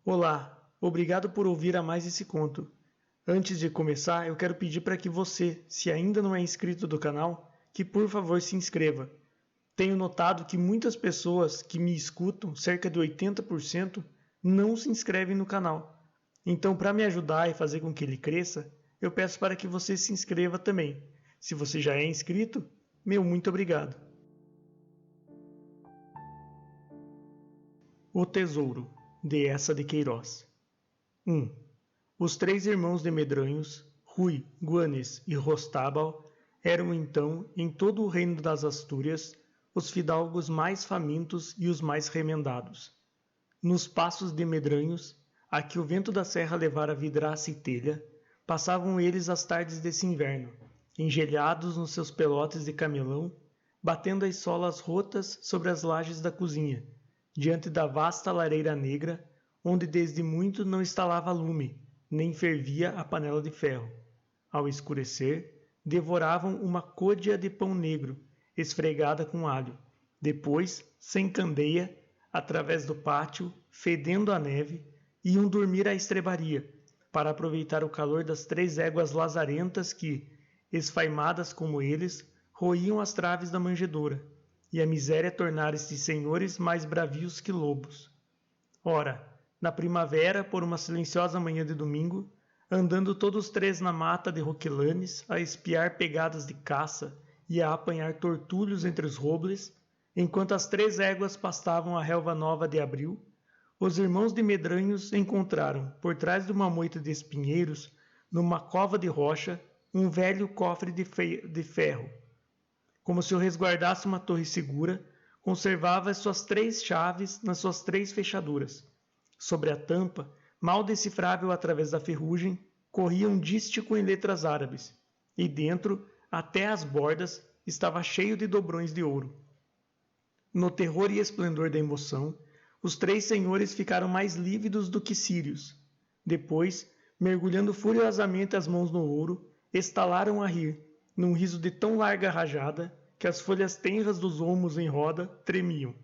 Olá, obrigado por ouvir a mais esse conto. Antes de começar, eu quero pedir para que você, se ainda não é inscrito do canal, que por favor se inscreva. Tenho notado que muitas pessoas que me escutam, cerca de 80%, não se inscrevem no canal. Então, para me ajudar e fazer com que ele cresça, eu peço para que você se inscreva também. Se você já é inscrito, meu muito obrigado. O Tesouro, de Eça de Queiroz. 1. Os 3 irmãos de Medranhos, Rui, Guanes e Rostábal, eram então, em todo o reino das Astúrias, os fidalgos mais famintos e os mais remendados. Nos passos de Medranhos, a que o vento da serra levara vidraça e telha, passavam eles as tardes desse inverno, engelhados nos seus pelotes de camelão, batendo as solas rotas sobre as lajes da cozinha, diante da vasta lareira negra, onde desde muito não estalava lume, nem fervia a panela de ferro. Ao escurecer, devoravam uma côdea de pão negro, esfregada com alho. Depois, sem candeia, através do pátio, fedendo a neve, iam dormir à estrebaria, para aproveitar o calor das 3 éguas lazarentas que, esfaimadas como eles, roíam as traves da manjedoura, e a miséria tornara-se senhores mais bravios que lobos. Ora, na primavera, por uma silenciosa manhã de domingo, andando todos 3 na mata de roquilanes, a espiar pegadas de caça e a apanhar tortulhos entre os robles, enquanto as 3 éguas pastavam a relva nova de abril, os irmãos de Medranhos encontraram, por trás de uma moita de espinheiros, numa cova de rocha, um velho cofre de ferro. Como se o resguardasse uma torre segura, conservava as suas 3 chaves nas suas 3 fechaduras. Sobre a tampa, mal decifrável através da ferrugem, corria um dístico em letras árabes, e dentro, até as bordas, estava cheio de dobrões de ouro. No terror e esplendor da emoção, os 3 senhores ficaram mais lívidos do que círios. Depois, mergulhando furiosamente as mãos no ouro, estalaram a rir, num riso de tão larga rajada que as folhas tenras dos olmos em roda tremiam.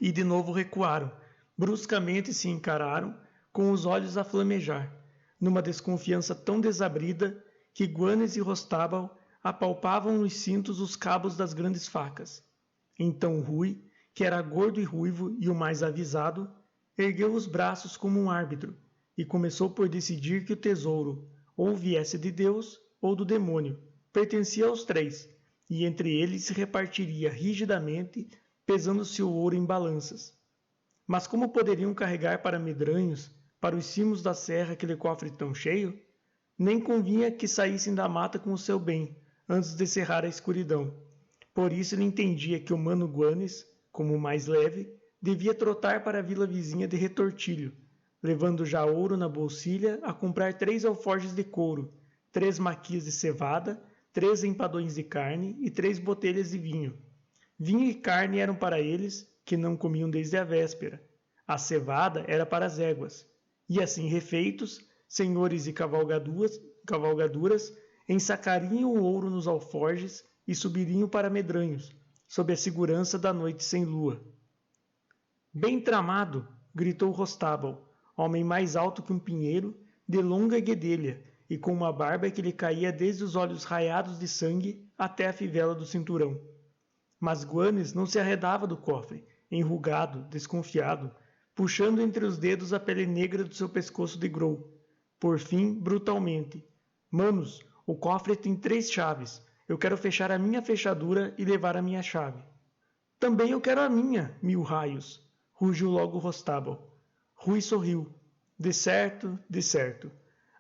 E de novo recuaram, bruscamente se encararam, com os olhos a flamejar, numa desconfiança tão desabrida que Guanes e Rostábal apalpavam nos cintos os cabos das grandes facas. Então Rui, que era gordo e ruivo e o mais avisado, ergueu os braços como um árbitro e começou por decidir que o tesouro, ou viesse de Deus ou do demônio, pertencia aos 3, e entre eles se repartiria rigidamente, pesando-se o ouro em balanças. Mas como poderiam carregar para Medranhos, para os cimos da serra, aquele cofre tão cheio? Nem convinha que saíssem da mata com o seu bem, antes de cerrar a escuridão. Por isso ele entendia que o mano Guanes, como o mais leve, devia trotar para a vila vizinha de Retortilho, levando já ouro na bolsilha a comprar 3 alforjes de couro, 3 maquias de cevada, 3 empadões de carne e 3 botelhas de vinho. Vinho e carne eram para eles, que não comiam desde a véspera. A cevada era para as éguas. E assim refeitos, senhores e cavalgaduras ensacariam o ouro nos alforjes e subiriam para Medranhos, sob a segurança da noite sem lua. Bem tramado! Gritou Rostábal, homem mais alto que um pinheiro, de longa guedelha, e com uma barba que lhe caía desde os olhos raiados de sangue até a fivela do cinturão. Mas Guanes não se arredava do cofre, enrugado, desconfiado, puxando entre os dedos a pele negra do seu pescoço de grou. Por fim, brutalmente: Manos, o cofre tem 3 chaves. Eu quero fechar a minha fechadura e levar a minha chave. Também eu quero a minha, 1000 raios, rugiu logo Rostábal. Rui sorriu. De certo, de certo.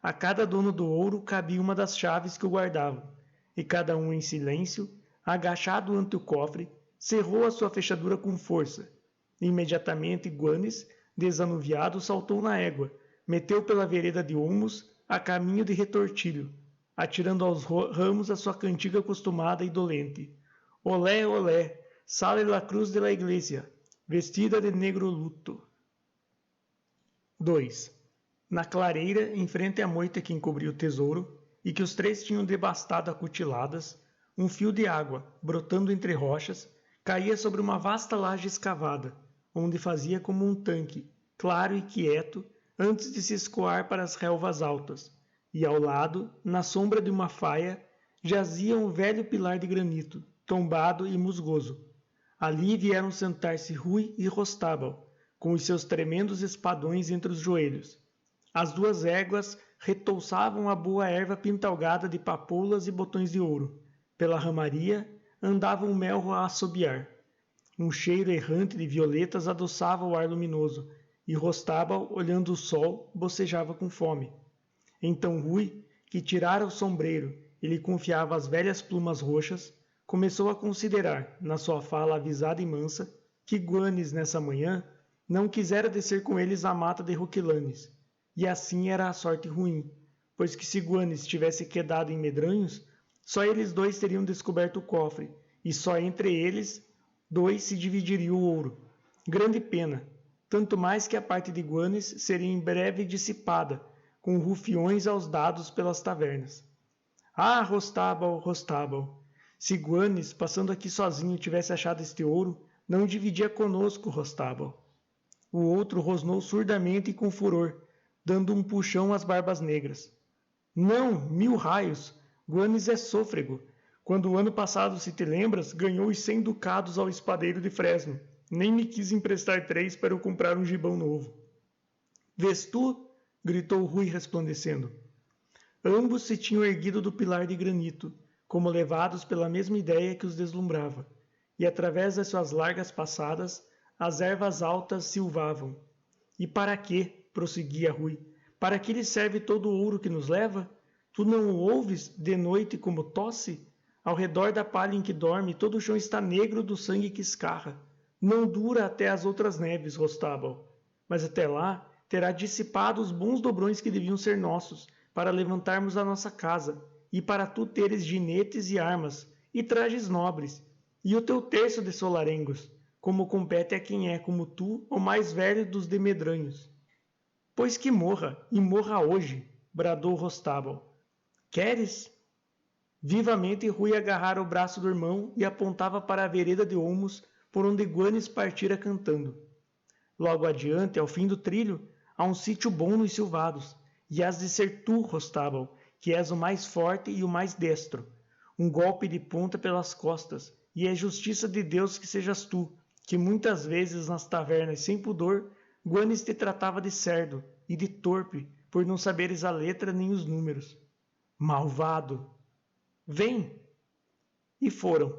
A cada dono do ouro cabia uma das chaves que o guardavam, e cada um em silêncio, agachado ante o cofre, cerrou a sua fechadura com força. Imediatamente Guanes, desanuviado, saltou na égua, meteu pela vereda de olmos a caminho de Retortilho, atirando aos ramos a sua cantiga acostumada e dolente. Olé, olé, sale la cruz de la iglesia, vestida de negro luto. 2. Na clareira, em frente à moita que encobria o tesouro, e que os 3 tinham devastado a cutiladas, um fio de água, brotando entre rochas, caía sobre uma vasta laje escavada, onde fazia como um tanque, claro e quieto, antes de se escoar para as relvas altas, e ao lado, na sombra de uma faia, jazia um velho pilar de granito, tombado e musgoso. Ali vieram sentar-se Rui e Rostábal, com os seus tremendos espadões entre os joelhos. As duas éguas retouçavam a boa erva pintalgada de papoulas e botões de ouro. Pela ramaria andava um melro a assobiar. Um cheiro errante de violetas adoçava o ar luminoso, e Rostábal, olhando o sol, bocejava com fome. Então Rui, que tirara o sombreiro e lhe confiava as velhas plumas roxas, começou a considerar, na sua fala avisada e mansa, que Guanes, nessa manhã, não quisera descer com eles à mata de Roquilanes, e assim era a sorte ruim, pois que se Guanes tivesse quedado em Medranhos, só eles dois teriam descoberto o cofre, e só entre eles dois se dividiria o ouro. Grande pena, tanto mais que a parte de Guanes seria em breve dissipada, com rufiões aos dados pelas tavernas. Ah, Rostábal, Rostábal! Se Guanes, passando aqui sozinho, tivesse achado este ouro, não dividia conosco, Rostábal. O outro rosnou surdamente e com furor, dando um puxão às barbas negras. Não, 1000 raios! Guanes é sôfrego. Quando o ano passado, se te lembras, ganhou os 100 ducados ao espadeiro de Fresno. Nem me quis emprestar 3 para eu comprar um gibão novo. Vês tu? Gritou Rui resplandecendo. Ambos se tinham erguido do pilar de granito, como levados pela mesma ideia que os deslumbrava, e através das suas largas passadas, as ervas altas silvavam. E para quê? Prosseguia Rui. Para que lhe serve todo o ouro que nos leva? Tu não o ouves, de noite como tosse? Ao redor da palha em que dorme, todo o chão está negro do sangue que escarra. Não dura até as outras neves, Rostábal. Mas até lá, terá dissipado os bons dobrões que deviam ser nossos, para levantarmos a nossa casa, e para tu teres ginetes e armas, e trajes nobres, e o teu terço de solarengos, como compete a quem é, como tu, o mais velho dos demedranhos. Pois que morra, e morra hoje, bradou Rostábal. Queres? Vivamente Rui agarrara o braço do irmão e apontava para a vereda de olmos, por onde Guanes partira cantando. Logo adiante, ao fim do trilho, há um sítio bom nos silvados, e has de ser tu, Rostábal, que és o mais forte e o mais destro. Um golpe de ponta pelas costas, e é justiça de Deus que sejas tu, que muitas vezes nas tavernas sem pudor, Guanes te tratava de cerdo e de torpe, por não saberes a letra nem os números. Malvado! Vem! E foram.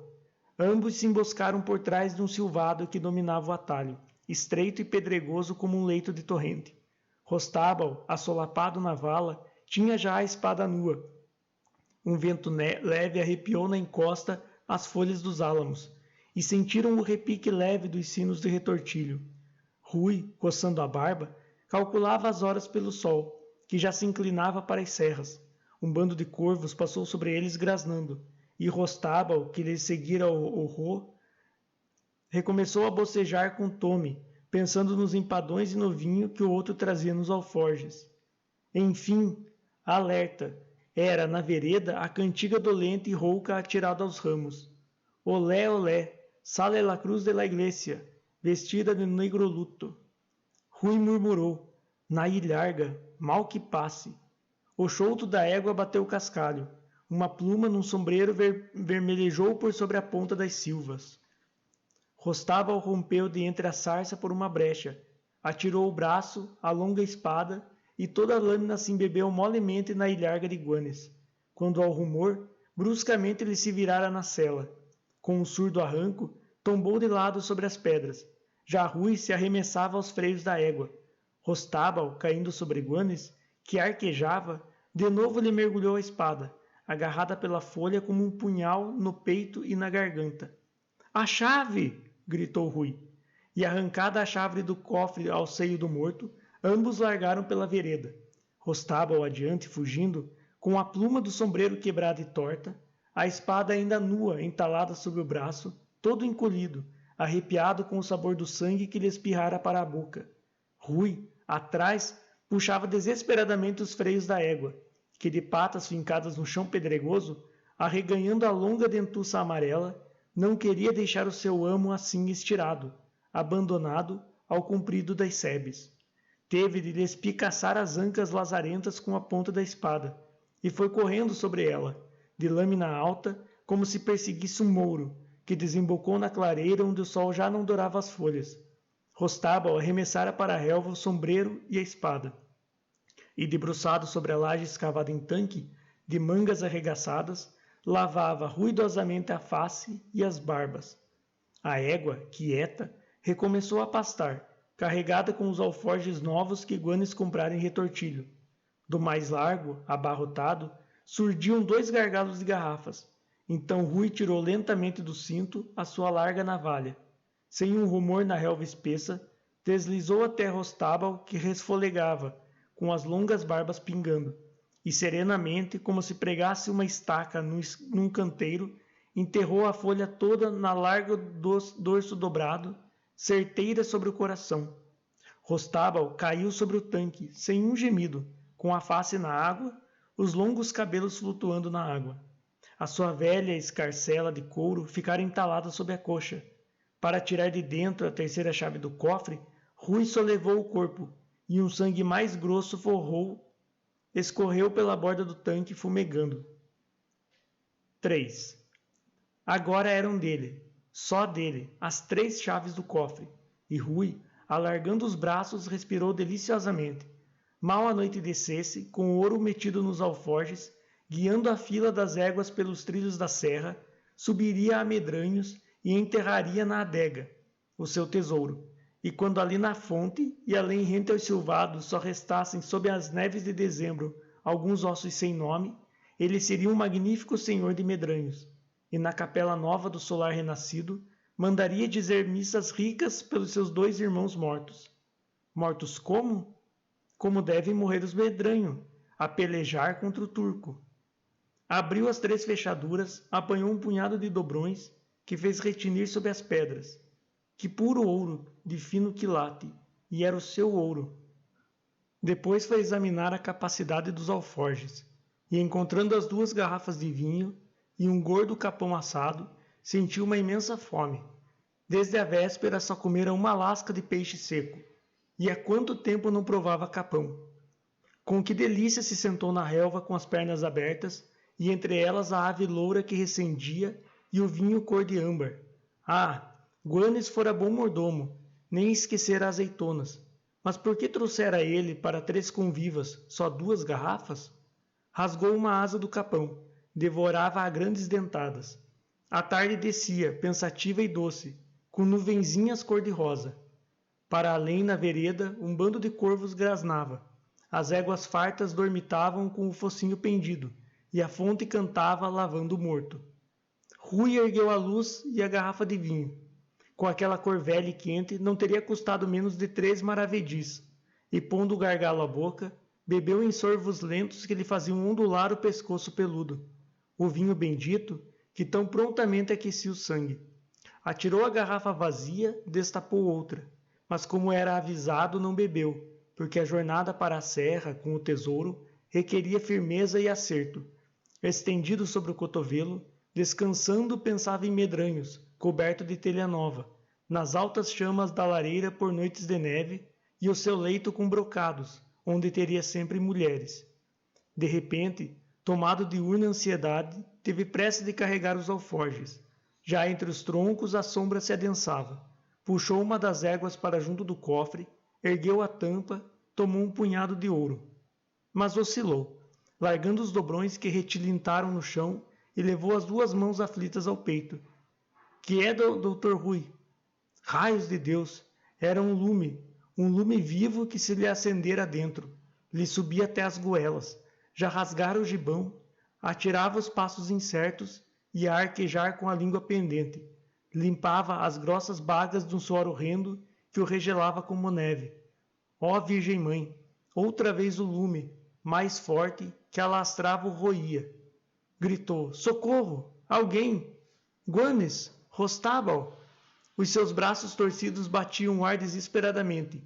Ambos se emboscaram por trás de um silvado que dominava o atalho, estreito e pedregoso como um leito de torrente. Rostábal, assolapado na vala, tinha já a espada nua. Um vento leve arrepiou na encosta as folhas dos álamos, e sentiram o repique leve dos sinos de retortilho. Rui, coçando a barba, calculava as horas pelo sol, que já se inclinava para as serras. Um bando de corvos passou sobre eles grasnando, e Rostábal, que lhe seguira o rô, recomeçou a bocejar com tome, pensando nos empadões e no vinho que o outro trazia nos alforjes. Enfim, alerta, era, na vereda, a cantiga dolente e rouca atirada aos ramos. Olé, olé, sale la cruz de la iglesia, vestida de negro luto. Rui murmurou, na ilharga, mal que passe. O chouto da égua bateu o cascalho. Uma pluma num sombreiro vermelhejou por sobre a ponta das silvas. Rostábal rompeu de entre a sarça por uma brecha, atirou o braço, a longa espada, e toda a lâmina se embebeu molemente na ilharga de Guanes, quando ao rumor, bruscamente ele se virara na sela. Com um surdo arranco, tombou de lado sobre as pedras. Já Rui se arremessava aos freios da égua. Rostábal, caindo sobre Guanes, que arquejava, de novo lhe mergulhou a espada, agarrada pela folha como um punhal no peito e na garganta. A chave! Gritou Rui. E arrancada a chave do cofre ao seio do morto, ambos largaram pela vereda. Rostábal adiante, fugindo, com a pluma do sombreiro quebrada e torta, a espada ainda nua, entalada sob o braço, todo encolhido, arrepiado com o sabor do sangue que lhe espirrara para a boca. Rui, atrás, puxava desesperadamente os freios da égua, que de patas fincadas no chão pedregoso, arreganhando a longa dentuça amarela, não queria deixar o seu amo assim estirado, abandonado ao comprido das sebes. teve de lhe espicaçar as ancas lazarentas com a ponta da espada, e foi correndo sobre ela, de lâmina alta, como se perseguisse um mouro, que desembocou na clareira onde o sol já não dourava as folhas. Rostábal arremessara para a relva o sombreiro e a espada, e debruçado sobre a laje escavada em tanque, de mangas arregaçadas, lavava ruidosamente a face e as barbas. A égua, quieta, recomeçou a pastar, carregada com os alforjes novos que Guanes comprara em Retortilho. Do mais largo, abarrotado, surgiam 2 gargalos de garrafas. Então Rui tirou lentamente do cinto a sua larga navalha. Sem um rumor na relva espessa, deslizou até Rostábal, que resfolegava, com as longas barbas pingando, e serenamente, como se pregasse uma estaca num canteiro, enterrou a folha toda na larga dorso dobrado, certeira sobre o coração. Rostábal caiu sobre o tanque, sem um gemido, com a face na água, os longos cabelos flutuando na água. A sua velha escarcela de couro ficara entalada sob a coxa. Para tirar de dentro a terceira chave do cofre, Rui solevou o corpo, e um sangue mais grosso escorreu pela borda do tanque fumegando. 3. Agora eram dele, só dele, as 3 chaves do cofre, e Rui, alargando os braços, respirou deliciosamente. Mal a noite descesse, com o ouro metido nos alforjes, guiando a fila das éguas pelos trilhos da serra, subiria a Medranhos e enterraria na adega o seu tesouro. E quando ali na fonte e além rente aos silvados só restassem sob as neves de dezembro alguns ossos sem nome, ele seria um magnífico senhor de Medranhos, e na capela nova do solar renascido mandaria dizer missas ricas pelos seus 2 irmãos mortos. Mortos como? Como devem morrer os Medranhos, a pelejar contra o turco. Abriu as 3 fechaduras, apanhou um punhado de dobrões, que fez retinir sob as pedras. Que puro ouro, de fino quilate, e era o seu ouro. Depois foi examinar a capacidade dos alforjes, e encontrando as 2 garrafas de vinho e um gordo capão assado, sentiu uma imensa fome. Desde a véspera só comera uma lasca de peixe seco, e há quanto tempo não provava capão. Com que delícia se sentou na relva com as pernas abertas, e entre elas a ave loura que recendia e o vinho cor de âmbar. Ah! Guanes fora bom mordomo, nem esquecera azeitonas. Mas por que trouxera ele para 3 convivas só 2 garrafas? Rasgou uma asa do capão, devorava a grandes dentadas. A tarde descia, pensativa e doce, com nuvenzinhas cor-de-rosa. Para além, na vereda, um bando de corvos grasnava. As éguas fartas dormitavam com o focinho pendido, e a fonte cantava lavando o morto. Rui ergueu a luz e a garrafa de vinho. Com aquela cor velha e quente, não teria custado menos de 3 maravedis, e pondo o gargalo à boca, bebeu em sorvos lentos que lhe faziam ondular o pescoço peludo. O vinho bendito, que tão prontamente aquecia o sangue. Atirou a garrafa vazia, destapou outra, mas como era avisado, não bebeu, porque a jornada para a serra, com o tesouro, requeria firmeza e acerto. Estendido sobre o cotovelo, descansando, pensava em Medranhos, coberto de telha nova, nas altas chamas da lareira por noites de neve, e o seu leito com brocados, onde teria sempre mulheres. De repente, tomado de urna ansiedade, teve pressa de carregar os alforjes. Já entre os troncos a sombra se adensava. Puxou uma das éguas para junto do cofre, ergueu a tampa, tomou um punhado de ouro. Mas oscilou, largando os dobrões que retilintaram no chão, e levou as 2 mãos aflitas ao peito. Que é, doutor Rui? Raios de Deus! Era um lume vivo que se lhe acendera dentro, lhe subia até as goelas, já rasgara o gibão, atirava os passos incertos e a arquejar com a língua pendente, limpava as grossas bagas de um suor horrendo que o regelava como neve. Ó Virgem Mãe! Outra vez o lume, mais forte, que alastrava o roía. Gritou, socorro! Alguém! Guanes! Rostábal! Os seus braços torcidos batiam o ar desesperadamente,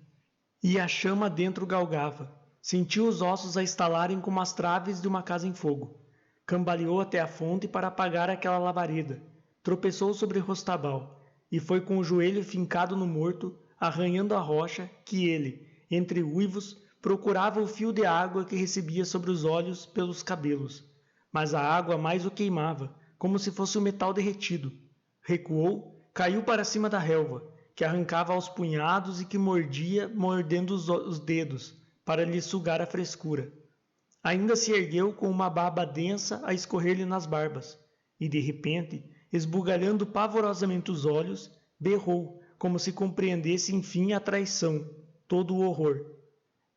e a chama dentro galgava. Sentiu os ossos a estalarem como as traves de uma casa em fogo. Cambaleou até a fonte para apagar aquela labareda. Tropeçou sobre Rostábal, e foi com o joelho fincado no morto, arranhando a rocha, que ele, entre uivos, procurava o fio de água que recebia sobre os olhos pelos cabelos, mas a água mais o queimava, como se fosse um metal derretido. Recuou, caiu para cima da relva, que arrancava aos punhados e que mordia, mordendo os dedos, para lhe sugar a frescura. Ainda se ergueu com uma baba densa a escorrer-lhe nas barbas, e de repente, esbugalhando pavorosamente os olhos, berrou, como se compreendesse enfim a traição, todo o horror.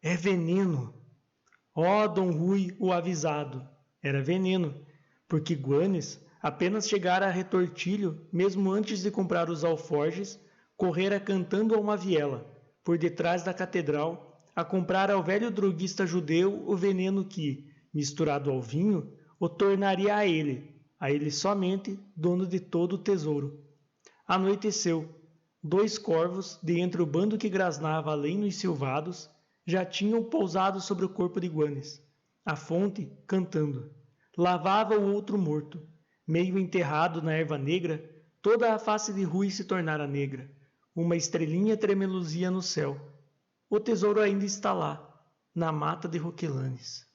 É veneno! Ó Dom Rui, o avisado! Era veneno, porque Guanes apenas chegara a Retortilho, mesmo antes de comprar os alforjes, correra cantando a uma viela, por detrás da catedral, a comprar ao velho droguista judeu o veneno que, misturado ao vinho, o tornaria a ele somente, dono de todo o tesouro. Anoiteceu. 2 corvos, de entre o bando que grasnava além nos silvados, já tinham pousado sobre o corpo de Guanes. A fonte, cantando. Lavava o outro morto. Meio enterrado na erva negra, toda a face de Rui se tornara negra. Uma estrelinha tremeluzia no céu. O tesouro ainda está lá, na mata de Roquelanes.